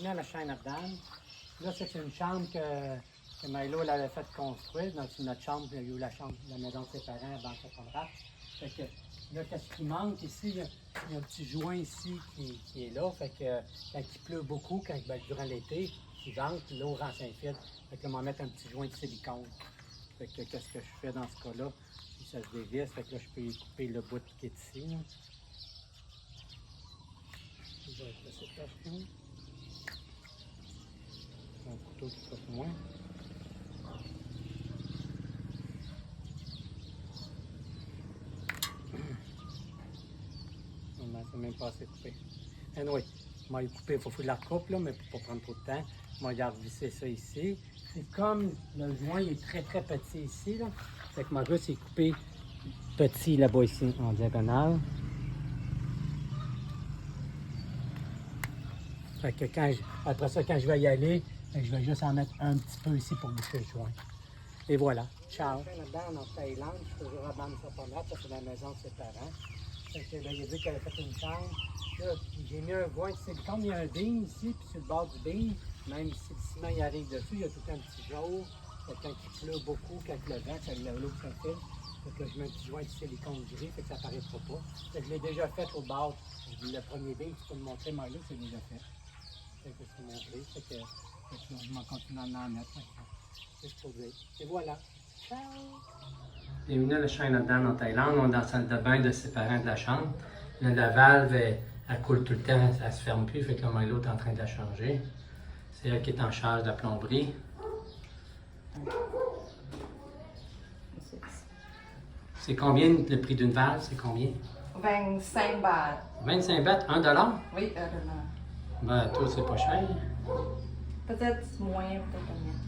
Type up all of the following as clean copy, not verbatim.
bienvenue à la chaîne Ardenne. Là, c'est une chambre que Milo l'avait fait construire. Donc, c'est notre chambre, il y a eu la maison de ses parents à Banque-Conrad. Fait que là, qu'est-ce qui manque ici? Il y a un petit joint ici qui est là. Fait que quand il pleut beaucoup, durant l'été, il vente, l'eau rend s'infiltre. Fait que là, on va mettre un petit joint de silicone. Fait que qu'est-ce que je fais dans ce cas-là? Ça se dévisse, fait que là, je peux y couper le bout qui est ici. Là. Je vais être assez patient. Un couteau qui coûte moins. Non, c'est même pas assez coupé. Anyway, je vais y couper, il faut que je la recoupe, là, mais pour pas prendre trop de temps. Je vais y revisser ça ici. C'est comme le joint il est très petit ici, là. Fait que moi, juste est coupé petit là-bas ici, en diagonale. Fait que après ça, quand je vais y aller, je vais juste en mettre un petit peu ici pour boucher le joint. Et voilà. Ciao. Là-dedans, en Thaïlande, je suis toujours à Banque-Conrad, ça c'est la maison de ses parents. Fait que, là, il a dit qu'elle avait fait une chambre. Là, j'ai mis un joint de silicone, il y a un beam ici, puis sur le bord du beam, même si le ciment y arrive dessus, il y a tout un petit jour. Quand il pleut beaucoup, quand le vent, l'eau ça file. Fait que là, je mets un petit joint de silicone gris, fait que ça n'apparaîtra pas. Fait que je l'ai déjà fait au bord. Le premier beam, tu peux me montrer, Milo, c'est déjà fait. Fait que c'est montré, fait que je m'en continue à en mettre. C'est ce que je veux dire. Et voilà. Ciao! Bienvenue à la chaîne Ardenne en Thaïlande. On est dans la salle de bain de ses parents de la chambre. Là, la valve, elle coule tout le temps, elle se ferme plus, fait que là, Milo est en train de la changer. C'est elle qui est en charge de la plomberie. C'est combien le prix d'une valve? C'est combien? 25 baht. 25 bahts? 1 $? Oui, $1. Ben, toi, c'est pas cher. Peut-être moins, peut-être moins.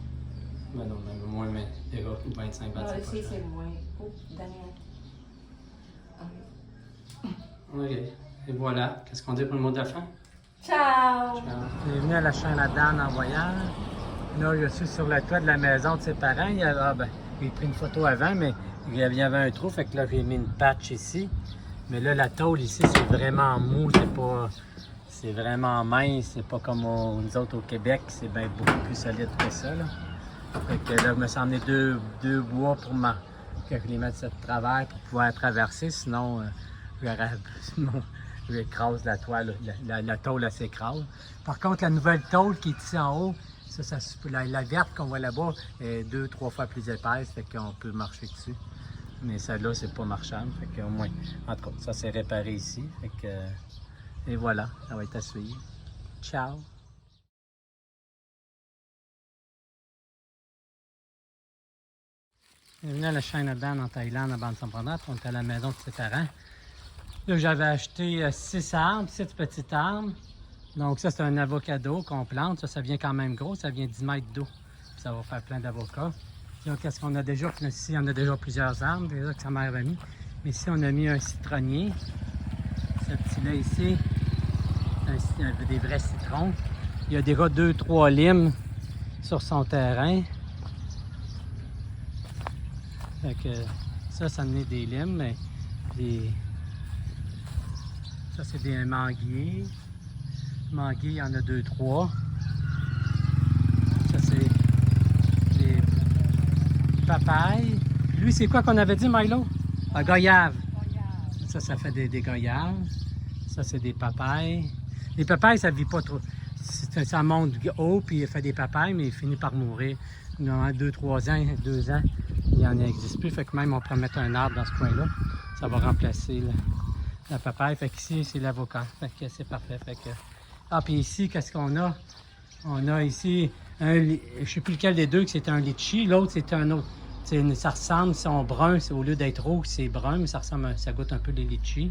Ben non, ben moins, mais déjà, 25 bahts, Non, c'est pas ici, cher. c'est moins. Oh, Daniel. OK. Et voilà. Qu'est-ce qu'on dit pour le mot de la fin? Ciao! Ciao. Bienvenue à la chaîne Ardenne en voyage. Là, je suis sur le toit de la maison de ses parents. Il a pris une photo avant, mais il y avait un trou, fait que là, j'ai mis une patch ici. Mais là, la tôle ici, c'est vraiment mou, c'est vraiment mince, c'est pas comme nous autres au Québec, c'est bien beaucoup plus solide que ça, là. Fait que là, je me suis emmené deux bois pour que je les mette de travers pour pouvoir traverser, sinon, j'écrase la toile, la tôle, elle s'écrase. Par contre, la nouvelle tôle qui est ici en haut, la verte qu'on voit là-bas est 2-3 fois plus épaisse, fait qu'on peut marcher dessus. Mais celle-là, c'est pas marchande, fait qu'au moins, en tout cas, ça s'est réparé ici, fait que, et voilà, ça va être à suivre. Ciao! Bienvenue à la chaîne Ardenne en Thaïlande, à Banque-Conrad. On est à la maison de ses parents. Là, j'avais acheté 6 arbres, 6 petits arbres. Donc ça, c'est un avocado qu'on plante. Ça vient quand même gros, ça vient 10 mètres d'eau. Ça va faire plein d'avocats. Là, qu'est-ce qu'on a déjà? Ici, on a déjà plusieurs arbres, déjà que sa mère a mis. Mais ici, on a mis un citronnier. Ce petit-là ici, des vrais citrons. Il y a déjà 2-3 limes sur son terrain. Fait que ça en est des limes, mais ça c'est des manguiers. Manguiers, il y en a 2-3. Ça c'est des papayes. Lui, c'est quoi qu'on avait dit, Milo? Un goyave. Ça fait des goyaves. Ça, c'est des papayes. Les papayes, ça ne vit pas trop. Ça monte haut, puis il fait des papayes, mais il finit par mourir. Dans 2-3 ans, 2 ans, il n'en existe plus. Fait que même, on pourrait mettre un arbre dans ce coin-là. Ça va remplacer la papaye. Fait qu'ici, c'est l'avocat. Fait que c'est parfait. Fait que... Ah, puis ici, qu'est-ce qu'on a? On a ici, je ne sais plus lequel des deux, que c'est un litchi. L'autre, c'est un autre. Ça ressemble, ils sont bruns. Au lieu d'être rouge, c'est brun, mais ça goûte un peu les litchis.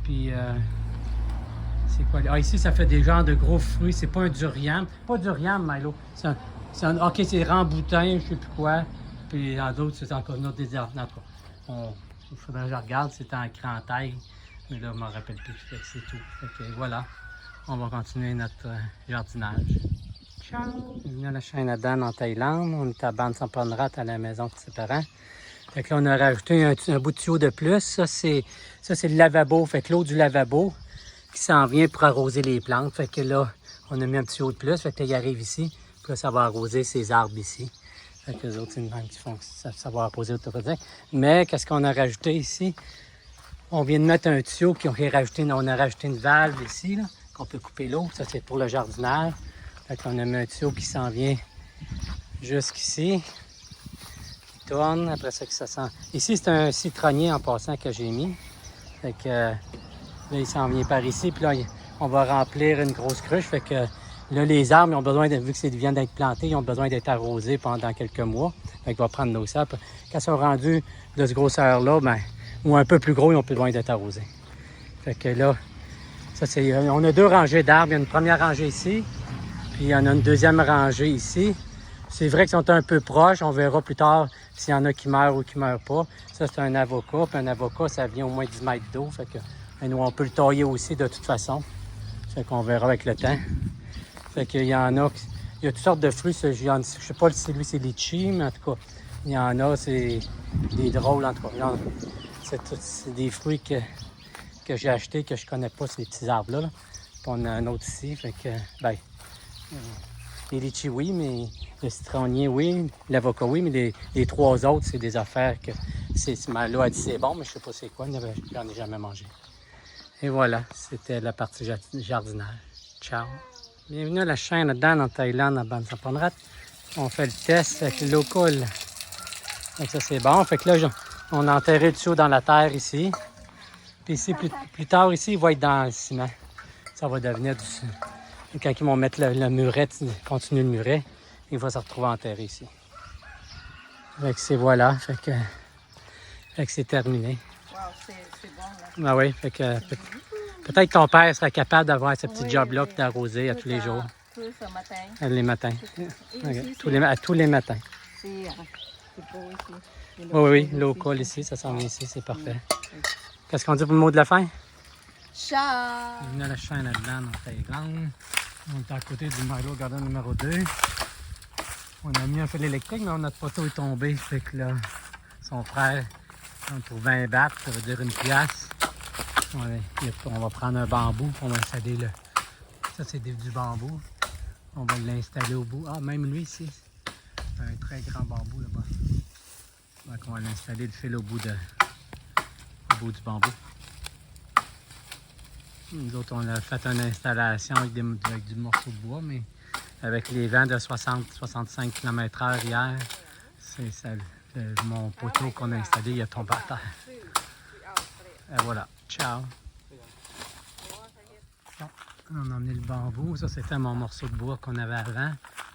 Puis, c'est quoi? Ah, ici, ça fait des genres de gros fruits. C'est pas un durian. Pas durian, Milo. OK, c'est ramboutain, je sais plus quoi. Puis dans d'autres, c'est encore une autre désert. Il faudrait que je regarde, c'est en cran taille. Mais là, je ne m'en rappelle plus. C'est tout. Fait que voilà. On va continuer notre jardinage. Ciao! On est venu à la chaîne Ardenne en Thaïlande. On est à Banque-Conrad à la maison de ses parents. Fait que là, on a rajouté un bout de tuyau de plus. Ça, c'est le lavabo. Fait que l'eau du lavabo qui s'en vient pour arroser les plantes. Fait que là, On a mis un petit haut de plus, fait que là, il arrive ici. Puis là, ça va arroser ces arbres ici. Fait que les autres, c'est une banque qui font ça va arroser automatique. Mais qu'est-ce qu'on a rajouté ici? On vient de mettre un tuyau, puis on a rajouté une valve ici, là, qu'on peut couper l'eau. Ça, c'est pour le jardinage. Fait qu'on a mis un tuyau qui s'en vient jusqu'ici. Qui tourne. Après ça, que ça sent. Ici, c'est un citronnier en passant que j'ai mis. Fait que là, il s'en vient par ici. Puis là, on va remplir une grosse cruche. Fait que là, les arbres, ils ont besoin, vu que viennent d'être plantés, ils ont besoin d'être arrosés pendant quelques mois. Fait qu'il va prendre l'eau ça. Quand ils sont rendus de ce grosseur-là, ben, ou un peu plus gros, ils ont plus besoin d'être arrosés. Fait que là, on a 2 rangées d'arbres. Il y a une première rangée ici, puis il y en a une deuxième rangée ici. C'est vrai qu'ils sont un peu proches. On verra plus tard s'il y en a qui meurent ou qui ne meurent pas. Ça, c'est un avocat. Puis un avocat, ça vient au moins 10 mètres d'eau. Fait que nous, on peut le tailler aussi de toute façon. Fait qu'on verra avec le temps. Fait qu'il y en a... Il y a toutes sortes de fruits. Je ne sais pas si lui, c'est litchi, mais en tout cas, il y en a, c'est des drôles, en tout cas. C'est des fruits que j'ai achetés, que je connais pas, ces petits arbres-là. Là. Puis on a un autre ici, fait que, les litchis, oui, mais le citronnier, oui, l'avocat, oui, mais les 3 autres, c'est des affaires que, là, elle dit c'est bon, mais je sais pas c'est quoi, j'en ai jamais mangé. Et voilà, c'était la partie jardinage. Ciao! Bienvenue à la chaîne Dan en Thaïlande, à Ban Saponrat. On fait le test avec l'eau coule. Donc ça, c'est bon. Fait que là, on a enterré le tuyau dans la terre ici. Puis ici, plus tard, ici, il va être dans le ciment. Ça va devenir du... Et quand ils vont mettre le muret, continuer le muret, il va se retrouver enterré ici. Fait que c'est voilà. Fait que c'est terminé. Wow, c'est bon, là. Ah oui, fait que peut-être ton père serait capable d'avoir ce petit job-là et d'arroser à tous les jours. Tous les matins. Les matins. Ici, À tous les matins. c'est beau ici. Oui, l'eau coule ici, ça s'en vient ici, c'est parfait. Qu'est-ce qu'on dit pour le mot de la fin? Ciao! Bienvenue à la chaîne Adlan en Thaïlande. On est à côté du Milo Garden numéro 2. On a mis un fil électrique, mais notre poteau est tombé. Fait que là, son frère, pour 20 bahts, ça veut dire une pièce. On va prendre un bambou, on va installer le... Ça, c'est du bambou. On va l'installer au bout. Ah, même lui ici, c'est un très grand bambou là-bas. Donc, on va l'installer le fil au bout du bambou. Nous autres, on a fait une installation avec du morceau de bois, mais avec les vents de 60-65 km/h hier, mon poteau qu'on a installé, il a tombé à terre. Et voilà. Ciao! Bon, on a emmené le bambou. Ça, c'était mon morceau de bois qu'on avait avant.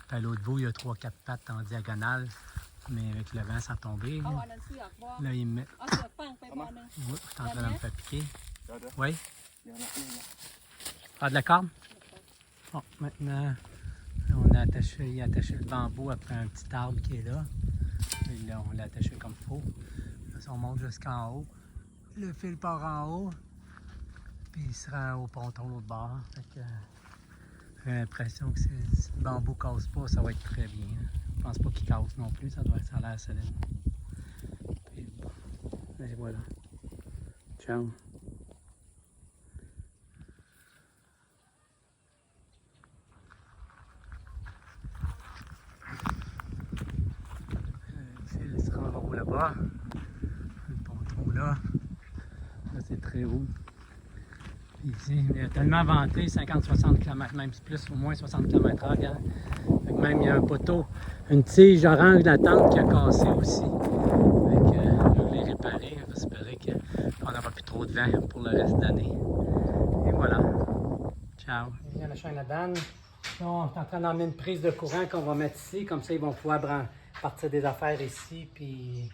Puis à l'autre bout, il y a 3-4 pattes en diagonale. Mais avec le vent, ça a tombé. Là, il met... Oui, je suis en train de me faire piquer. Oui? Ah, de la corde? Bon, maintenant, il a attaché le bambou après un petit arbre qui est là. Et là, on l'a attaché comme il faut. Là, on monte jusqu'en haut. Le fil part en haut. Puis il sera au ponton l'autre bord. Fait que, j'ai l'impression que si le bambou ne casse pas, ça va être très bien. Je pense pas qu'il casse non plus, ça a l'air solide. Puis bon, et voilà. Ciao. Le fil sera en haut là-bas. Le ponton là. Là, c'est très haut. Ici, il a tellement vanté, 50-60 km, même plus, au moins 60 km/h, regarde. Même il y a un poteau, une tige orange d'attente qui a cassé aussi. Fait que, je vais les réparer, on va espérer qu'on n'aura plus trop de vent pour le reste de l'année. Et voilà. Ciao. Bienvenue à la chaîne à Dan. Là, on est en train d'emmener une prise de courant qu'on va mettre ici, comme ça ils vont pouvoir partir des affaires ici, puis...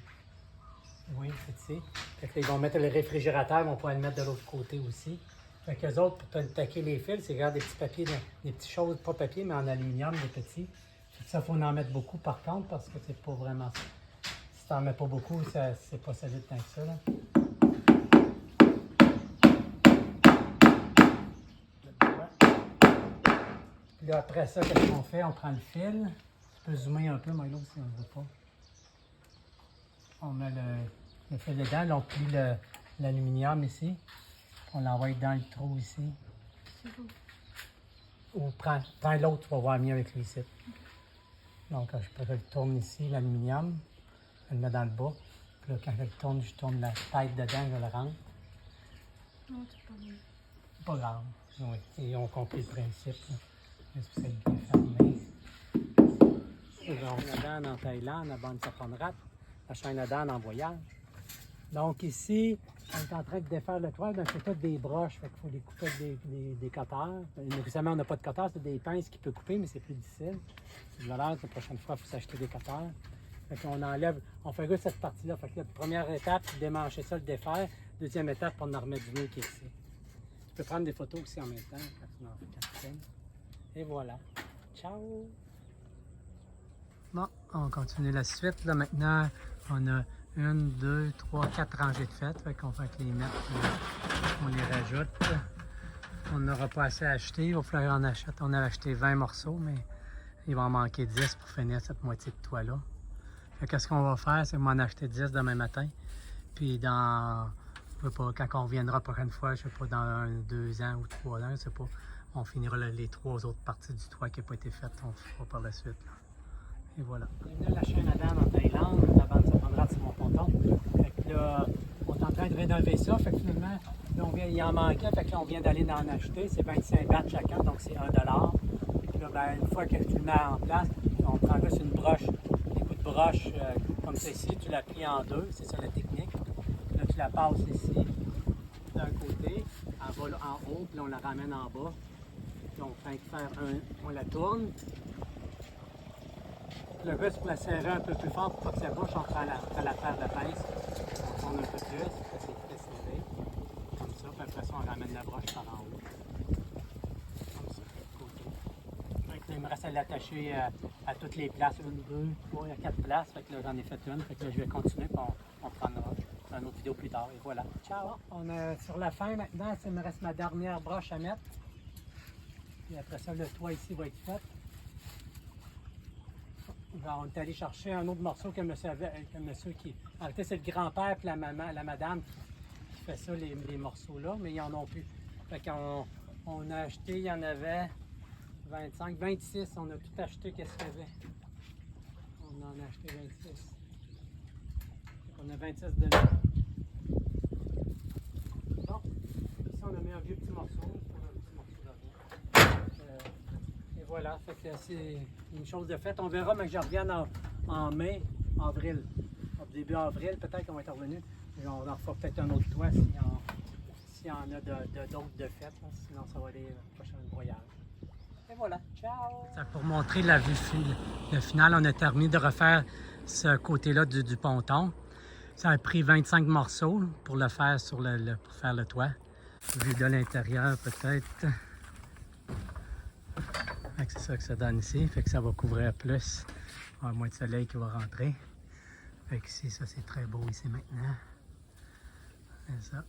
Oui, c'est ici. Fait que là, ils vont mettre le réfrigérateur, ils vont pouvoir le mettre de l'autre côté aussi. Fait qu'eux autres, pour taquer les fils, c'est regarde des petits papiers, des petites choses, pas papier, mais en aluminium, des petits. Fait que ça, il faut en mettre beaucoup par contre, parce que c'est pas vraiment ça. Si t'en mets pas beaucoup, c'est pas solide tant que ça, là. Puis là, après ça, qu'est-ce qu'on fait? On prend le fil. Tu peux zoomer un peu, Milo, si on ne veut pas. On met le fil dedans, là, on plie l'aluminium ici. On l'envoie dans le trou ici. ou prends l'autre, tu vas voir mieux avec les sites. Donc, je le tourne ici, l'aluminium, je le mets dans le bas. Puis là, quand je tourne la tête dedans, je le rentre. Non, c'est pas bien. Pas grave. Oui, ils ont compris le principe. Est-ce que c'est bien fermé? Donc, Nadan en Thaïlande, à Bande Saponrat, à Chinadan en voyage. Donc ici, on est en train de défaire le toit, donc c'est tout des broches, fait qu'il faut les couper avec des cutters. Récemment, on n'a pas de cutters, c'est des pinces qui peuvent couper, mais c'est plus difficile. C'est de valeur, la prochaine fois, il faut s'acheter des cutters. Fait qu'on enlève, on fait juste cette partie-là. Fait que la première étape, c'est de démancher ça, le défaire. Deuxième étape, on en remet du nœud qui est ici. Tu peux prendre des photos aussi en même temps, quand tu en fais capitaine. Et voilà. Ciao! Bon, on continue la suite. Là, maintenant, on a 1, 2, 3, 4 rangées de fêtes. Fait qu'on fait que les mettre, on les rajoute. On n'aura pas assez à acheter. Il va falloir en acheter. On avait acheté 20 morceaux, mais il va en manquer 10 pour finir cette moitié de toit-là. Fait que ce qu'on va faire, c'est m'en acheter 10 demain matin. Puis dans, je sais pas, quand on reviendra la prochaine fois, je sais pas, dans 2 ans ou 3 ans, je sais pas, on finira les 3 autres parties du toit qui n'ont pas été faites. On fera par la suite. Là. Et voilà. Là, la chaîne à dents en Thaïlande, la bande Saponrat, c'est mon ponton. Fait que là, on est en train de rénover ça. Fait que finalement, là, il en manquait. Fait que là, on vient d'aller en acheter. C'est 25 bahts chacun, donc c'est 1 $. Puis là, ben, une fois que tu le mets en place, on prend juste une broche, des coups de broche comme ceci. Tu la plies en deux. C'est ça la technique. Là, tu la passes ici d'un côté, en bas, en haut, puis là, on la ramène en bas. Puis on fait faire on la tourne. Le reste, pour la serrer un peu plus fort pour pas que ça bouche, on prend la paire de pince. On tourne un peu plus, c'est très serré. Comme ça, puis après ça, on ramène la broche par en haut. Comme ça, de côté. Fait que là, il me reste à l'attacher à toutes les places. 1, 2, 3, il y a 4 places. Fait que là, j'en ai fait une. Fait que là, je vais continuer, puis on prendra une autre vidéo plus tard. Et voilà. Ciao! On est sur la fin maintenant. Il me reste ma dernière broche à mettre. Puis après ça, le toit ici va être fait. On est allé chercher un autre morceau que monsieur qui... En réalité, c'est le grand-père et la madame qui fait ça, les morceaux-là, mais ils en ont plus. Fait qu'on a acheté, il y en avait 25, 26, on a tout acheté, qu'est-ce qu'il y avait? On en a acheté 26. Fait qu'on a 26 de là. Bon, ici on a mis un vieux petit morceau, un petit morceau d'argent. Et voilà, fait que c'est une chose de faite. On verra, mais que je revienne en mai, avril. Au début avril, peut-être qu'on va être revenu. On en fera peut-être un autre toit s'il y en a d'autres de fête. Sinon, ça va aller le prochain voyage. Et voilà, ciao! Pour montrer la vue finale, on a terminé de refaire ce côté-là du ponton. Ça a pris 25 morceaux pour le faire pour faire le toit. Vue de l'intérieur, peut-être. C'est ça que ça donne ici, fait que ça va couvrir plus. Il va y avoir moins de soleil qui va rentrer. Fait que ici, ça c'est très beau ici maintenant. C'est ça.